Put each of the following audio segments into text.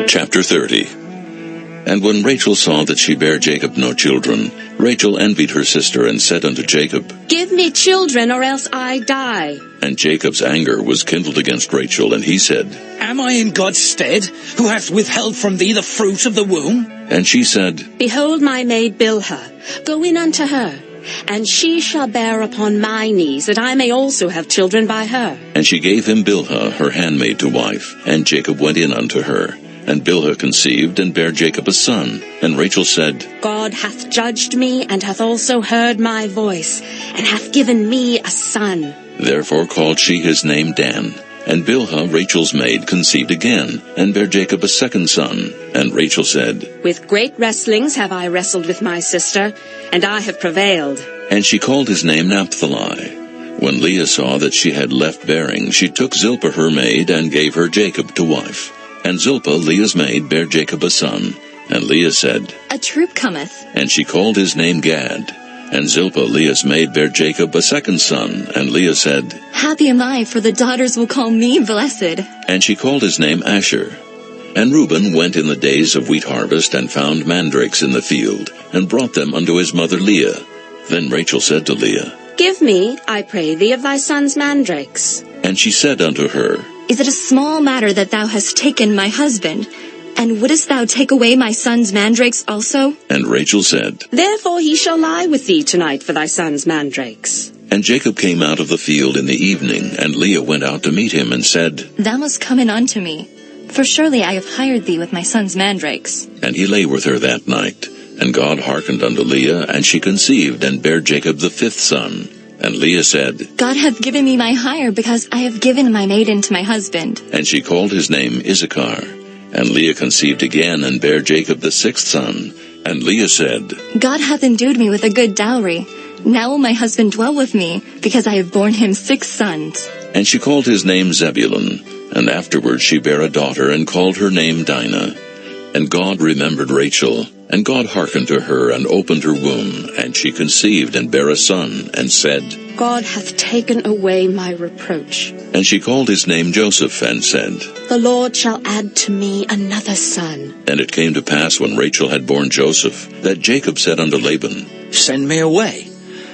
Chapter 30. And when Rachel saw that she bare Jacob no children, Rachel envied her sister, and said unto Jacob, Give me children, or else I die. And Jacob's anger was kindled against Rachel, and he said, Am I in God's stead, who hath withheld from thee the fruit of the womb? And she said, Behold my maid Bilhah, go in unto her, and she shall bear upon my knees, that I may also have children by her. And she gave him Bilhah, her handmaid, to wife, and Jacob went in unto her. And Bilhah conceived, and bare Jacob a son. And Rachel said, God hath judged me, and hath also heard my voice, and hath given me a son. Therefore called she his name Dan. And Bilhah, Rachel's maid, conceived again, and bare Jacob a second son. And Rachel said, With great wrestlings have I wrestled with my sister, and I have prevailed. And she called his name Naphtali. When Leah saw that she had left bearing, she took Zilpah her maid, and gave her Jacob to wife. And Zilpah, Leah's maid, bare Jacob a son. And Leah said, A troop cometh. And she called his name Gad. And Zilpah, Leah's maid, bare Jacob a second son. And Leah said, Happy am I, for the daughters will call me blessed. And she called his name Asher. And Reuben went in the days of wheat harvest, and found mandrakes in the field, and brought them unto his mother Leah. Then Rachel said to Leah, Give me, I pray thee, of thy son's mandrakes. And she said unto her, Is it a small matter that thou hast taken my husband? And wouldest thou take away my son's mandrakes also? And Rachel said, Therefore he shall lie with thee tonight for thy son's mandrakes. And Jacob came out of the field in the evening, and Leah went out to meet him, and said, Thou must come in unto me, for surely I have hired thee with my son's mandrakes. And he lay with her that night. And God hearkened unto Leah, and she conceived, and bare Jacob the fifth son. And Leah said, God hath given me my hire, because I have given my maiden to my husband. And she called his name Issachar. And Leah conceived again, and bare Jacob the sixth son. And Leah said, God hath endued me with a good dowry. Now will my husband dwell with me, because I have borne him 6 sons. And she called his name Zebulun. And afterward she bare a daughter, and called her name Dinah. And God remembered Rachel, and God hearkened to her, and opened her womb. And she conceived, and bare a son, and said, God hath taken away my reproach. And she called his name Joseph, and said, The Lord shall add to me another son. And it came to pass, when Rachel had borne Joseph, that Jacob said unto Laban, Send me away,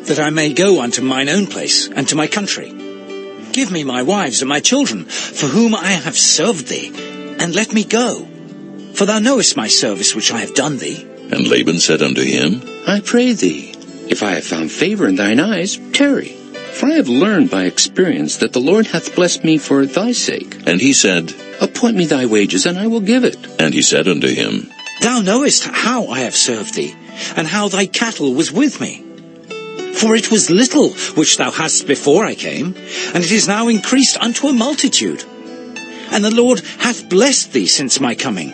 that I may go unto mine own place, and to my country. Give me my wives and my children, for whom I have served thee, and let me go. For thou knowest my service which I have done thee. And Laban said unto him, I pray thee, if I have found favor in thine eyes, tarry. For I have learned by experience that the Lord hath blessed me for thy sake. And he said, Appoint me thy wages, and I will give it. And he said unto him, Thou knowest how I have served thee, and how thy cattle was with me. For it was little which thou hadst before I came, and it is now increased unto a multitude. And the Lord hath blessed thee since my coming.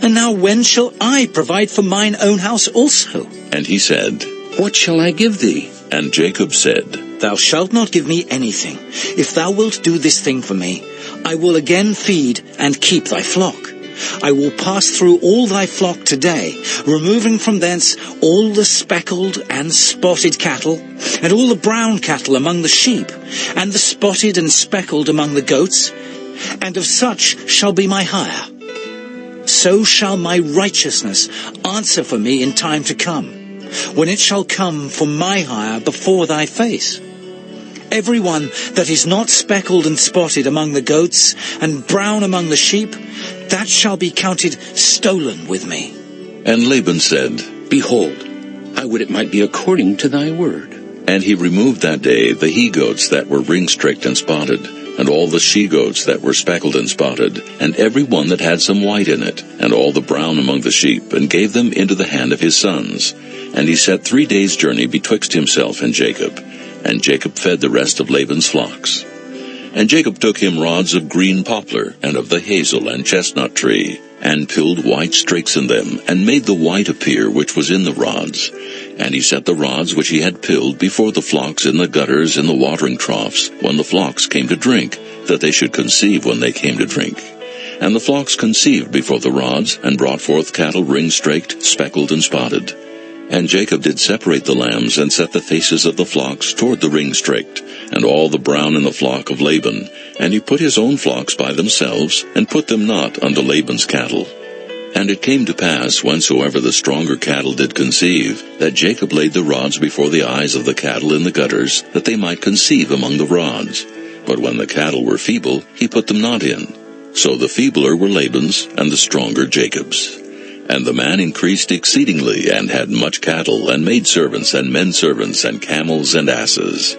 And now when shall I provide for mine own house also? And he said, What shall I give thee? And Jacob said, Thou shalt not give me anything. If thou wilt do this thing for me, I will again feed and keep thy flock. I will pass through all thy flock today, removing from thence all the speckled and spotted cattle, and all the brown cattle among the sheep, and the spotted and speckled among the goats, and of such shall be my hire. So shall my righteousness answer for me in time to come, when it shall come for my hire before thy face. Every one that is not speckled and spotted among the goats, and brown among the sheep, that shall be counted stolen with me. And Laban said, Behold, I would it might be according to thy word. And he removed that day the he-goats that were ring-streaked and spotted, and all the she-goats that were speckled and spotted, and every one that had some white in it, and all the brown among the sheep, and gave them into the hand of his sons. And he set 3 days' journey betwixt himself and Jacob. And Jacob fed the rest of Laban's flocks. And Jacob took him rods of green poplar, and of the hazel and chestnut tree, and pilled white streaks in them, and made the white appear which was in the rods. And he set the rods which he had pilled before the flocks in the gutters in the watering troughs, when the flocks came to drink, that they should conceive when they came to drink. And the flocks conceived before the rods, and brought forth cattle ring-streaked, speckled, and spotted. And Jacob did separate the lambs, and set the faces of the flocks toward the ring-straked, and all the brown in the flock of Laban. And he put his own flocks by themselves, and put them not unto Laban's cattle. And it came to pass, whensoever the stronger cattle did conceive, that Jacob laid the rods before the eyes of the cattle in the gutters, that they might conceive among the rods. But when the cattle were feeble, he put them not in. So the feebler were Laban's, and the stronger Jacob's. And the man increased exceedingly, and had much cattle, and maidservants, and menservants, and camels, and asses.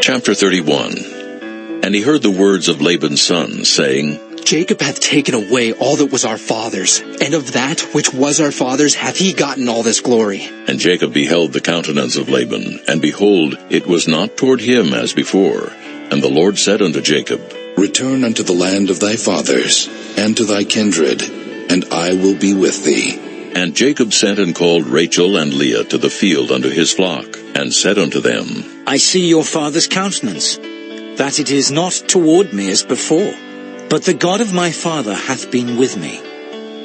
Chapter 31. And he heard the words of Laban's sons, saying, Jacob hath taken away all that was our father's, and of that which was our father's hath he gotten all this glory. And Jacob beheld the countenance of Laban, and behold, it was not toward him as before. And the Lord said unto Jacob, Return unto the land of thy fathers, and to thy kindred, and I will be with thee. And Jacob sent and called Rachel and Leah to the field unto his flock, and said unto them, I see your father's countenance, that it is not toward me as before. But the God of my father hath been with me.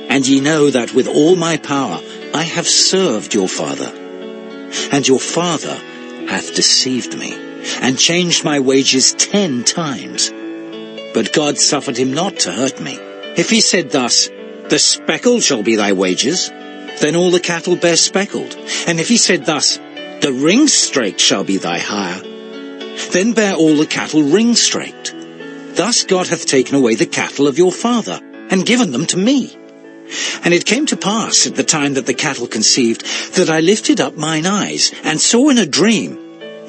And ye know that with all my power I have served your father. And your father hath deceived me, and changed my wages 10 times. But God suffered him not to hurt me. If he said thus, The speckled shall be thy wages, then all the cattle bear speckled. And if he said thus, The ring-straked shall be thy hire, then bear all the cattle ring-straked. Thus God hath taken away the cattle of your father, and given them to me. And it came to pass at the time that the cattle conceived, that I lifted up mine eyes, and saw in a dream,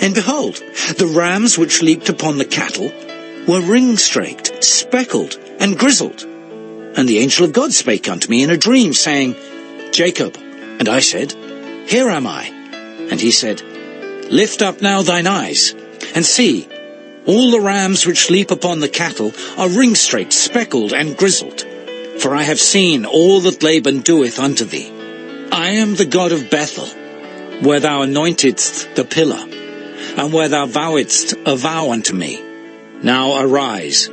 and behold, the rams which leaped upon the cattle were ring-straked, speckled, and grizzled. And the angel of God spake unto me in a dream, saying, Jacob. And I said, Here am I. And he said, Lift up now thine eyes, and see, all the rams which leap upon the cattle are ring-straked, speckled, and grizzled. For I have seen all that Laban doeth unto thee. I am the God of Bethel, where thou anointedst the pillar, and where thou vowedst a vow unto me. Now arise,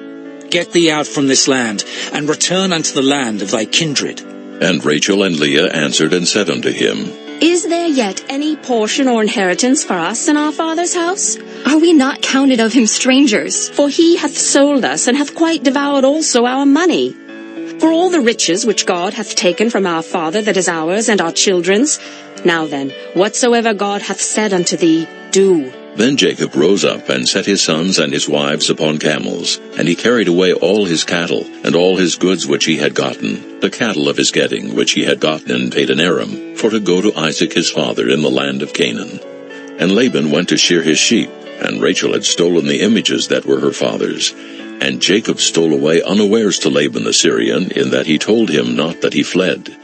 get thee out from this land, and return unto the land of thy kindred. And Rachel and Leah answered and said unto him, Is there yet any portion or inheritance for us in our father's house? Are we not counted of him strangers? For he hath sold us, and hath quite devoured also our money. For all the riches which God hath taken from our father, that is ours and our children's. Now then, whatsoever God hath said unto thee, do. Then Jacob rose up, and set his sons and his wives upon camels, and he carried away all his cattle, and all his goods which he had gotten, the cattle of his getting, which he had gotten in Padan-aram, for to go to Isaac his father in the land of Canaan. And Laban went to shear his sheep, and Rachel had stolen the images that were her father's. And Jacob stole away unawares to Laban the Syrian, in that he told him not that he fled.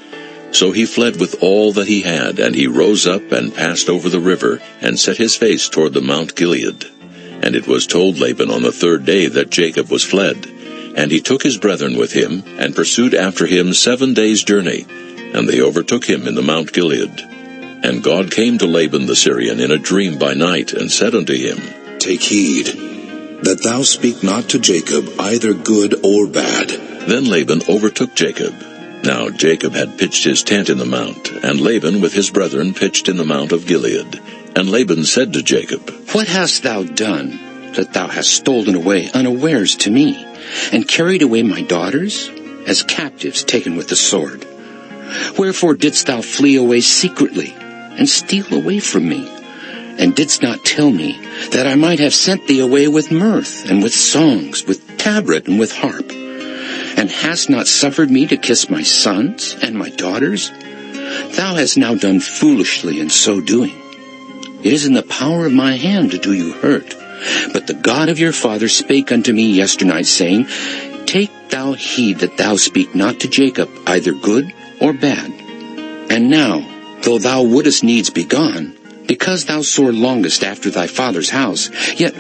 So he fled with all that he had, and he rose up and passed over the river, and set his face toward the Mount Gilead. And it was told Laban on the 3rd day that Jacob was fled. And he took his brethren with him, and pursued after him 7 days' journey, and they overtook him in the Mount Gilead. And God came to Laban the Syrian in a dream by night, and said unto him, Take heed, that thou speak not to Jacob either good or bad. Then Laban overtook Jacob. Now Jacob had pitched his tent in the mount, and Laban with his brethren pitched in the mount of Gilead. And Laban said to Jacob, What hast thou done, that thou hast stolen away unawares to me, and carried away my daughters, as captives taken with the sword? Wherefore didst thou flee away secretly, and steal away from me, and didst not tell me, that I might have sent thee away with mirth, and with songs, with tabret, and with harp? And hast not suffered me to kiss my sons and my daughters? Thou hast now done foolishly in so doing. It is in the power of my hand to do you hurt. But the God of your father spake unto me yesternight, saying, Take thou heed that thou speak not to Jacob either good or bad. And now, though thou wouldest needs be gone, because thou sore longest after thy father's house, yet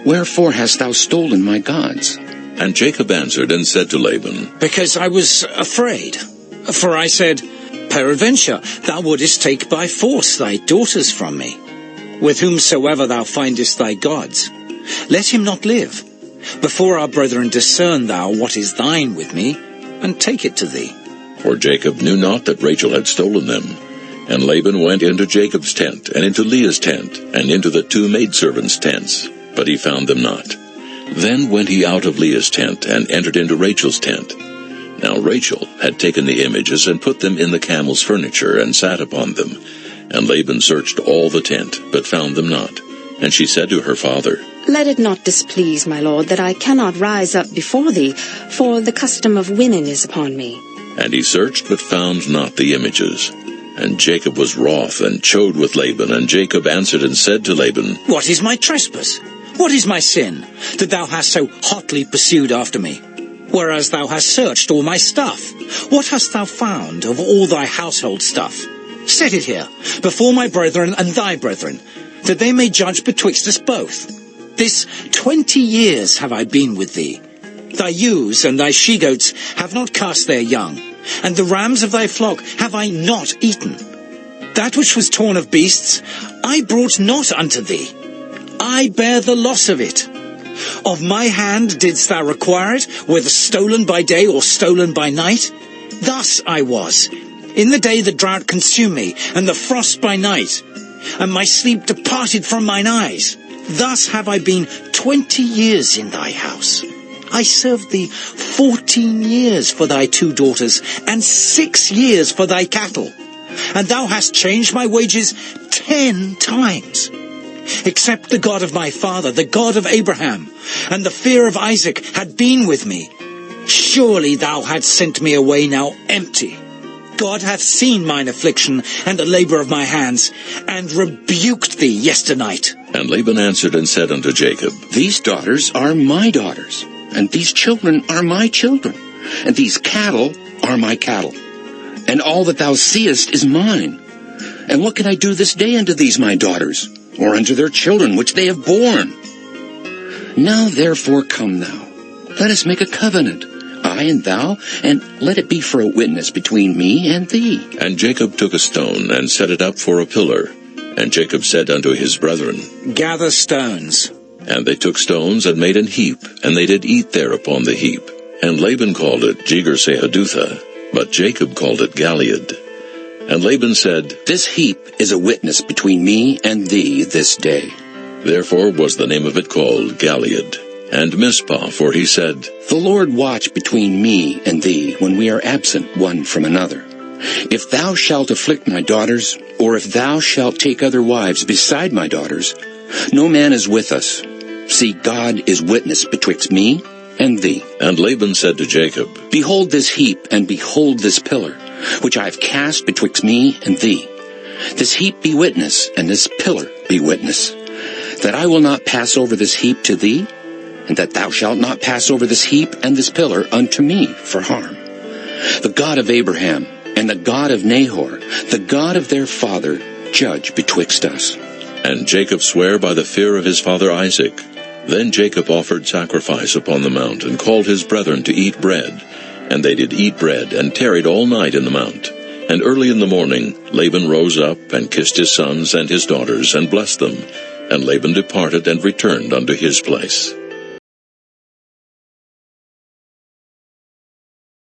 wherefore hast thou stolen my gods? And Jacob answered and said to Laban, Because I was afraid. For I said, Peradventure thou wouldest take by force thy daughters from me. With whomsoever thou findest thy gods, let him not live. Before our brethren discern thou what is thine with me, and take it to thee. for Jacob knew not that Rachel had stolen them. And Laban went into Jacob's tent, and into Leah's tent, and into the 2 maidservants' tents, but he found them not. Then went he out of Leah's tent, and entered into Rachel's tent. Now Rachel had taken the images, and put them in the camel's furniture, and sat upon them. And Laban searched all the tent, but found them not. And she said to her father, Let it not displease my lord that I cannot rise up before thee, for the custom of women is upon me. And he searched, but found not the images. And Jacob was wroth, and chode with Laban. And Jacob answered and said to Laban, What is my trespass? What is my sin, that thou hast so hotly pursued after me? Whereas thou hast searched all my stuff. What hast thou found of all thy household stuff? Set it here, before my brethren and thy brethren, that they may judge betwixt us both. This 20 years have I been with thee. Thy ewes and thy she-goats have not cast their young, and the rams of thy flock have I not eaten. That which was torn of beasts I brought not unto thee. I bear the loss of it. Of my hand didst thou require it, whether stolen by day or stolen by night? Thus I was, in the day the drought consumed me, and the frost by night, and my sleep departed from mine eyes. Thus have I been 20 years in thy house. I served thee 14 years for thy 2 daughters, and 6 years for thy cattle. And thou hast changed my wages 10 times. Except the God of my father, the God of Abraham, and the fear of Isaac had been with me, surely thou hadst sent me away now empty. God hath seen mine affliction and the labor of my hands, and rebuked thee yesternight. And Laban answered and said unto Jacob, These daughters are my daughters, and these children are my children, and these cattle are my cattle, and all that thou seest is mine. And what can I do this day unto these my daughters, or unto their children which they have borne? Now therefore come thou, let us make a covenant, I and thou, and let it be for a witness between me and thee. And Jacob took a stone, and set it up for a pillar. And Jacob said unto his brethren, Gather stones. And they took stones, and made an heap, and they did eat there upon the heap. And Laban called it Jegar-sahadutha, but Jacob called it Galeed. And Laban said, This heap is a witness between me and thee this day. Therefore was the name of it called Galeed. And Mizpah, for he said, The Lord watch between me and thee when we are absent one from another. If thou shalt afflict my daughters, or if thou shalt take other wives beside my daughters, no man is with us. See, God is witness betwixt me and thee. And Laban said to Jacob, Behold this heap, and behold this pillar, which I have cast betwixt me and thee. This heap be witness, and this pillar be witness, that I will not pass over this heap to thee, and that thou shalt not pass over this heap and this pillar unto me for harm. The God of Abraham, and the God of Nahor, the God of their father, judge betwixt us. And Jacob sware by the fear of his father Isaac. Then Jacob offered sacrifice upon the mount, and called his brethren to eat bread. And they did eat bread, and tarried all night in the mount. And early in the morning Laban rose up, and kissed his sons and his daughters, and blessed them. And Laban departed, and returned unto his place.